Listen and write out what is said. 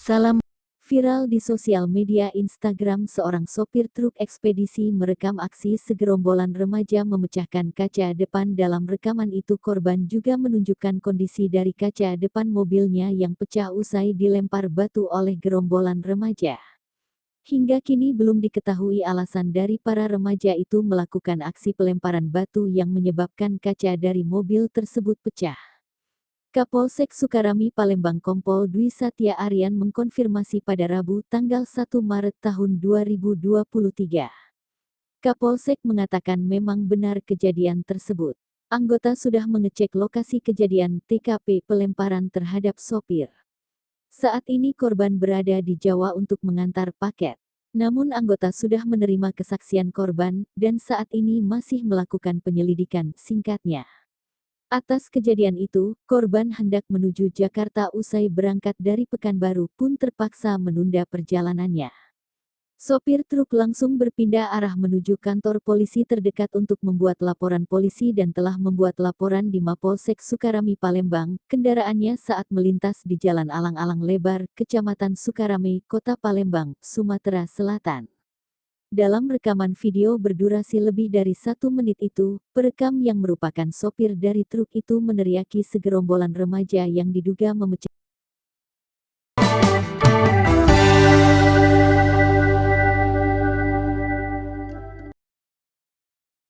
Salam viral di sosial media Instagram. Seorang sopir truk ekspedisi merekam aksi segerombolan remaja memecahkan kaca depan. Dalam rekaman itu korban juga menunjukkan kondisi dari kaca depan mobilnya yang pecah usai dilempar batu oleh gerombolan remaja. Hingga kini belum diketahui alasan dari para remaja itu melakukan aksi pelemparan batu yang menyebabkan kaca dari mobil tersebut pecah. Kapolsek Sukarami Palembang Kompol Dwi Satya Aryan mengkonfirmasi pada Rabu tanggal 1 Maret tahun 2023. Kapolsek mengatakan memang benar kejadian tersebut. Anggota sudah mengecek lokasi kejadian TKP pelemparan terhadap sopir. Saat ini korban berada di Jawa untuk mengantar paket. Namun anggota sudah menerima kesaksian korban dan saat ini masih melakukan penyelidikan, singkatnya. Atas kejadian itu, korban hendak menuju Jakarta usai berangkat dari Pekanbaru pun terpaksa menunda perjalanannya. Sopir truk langsung berpindah arah menuju kantor polisi terdekat untuk membuat laporan polisi dan telah membuat laporan di Mapolsek Sukarami Palembang. Kendaraannya saat melintas di Jalan Alang-Alang Lebar, Kecamatan Sukarame, Kota Palembang, Sumatera Selatan. Dalam rekaman video berdurasi lebih dari 1 menit itu, perekam yang merupakan sopir dari truk itu meneriaki segerombolan remaja yang diduga memecahkan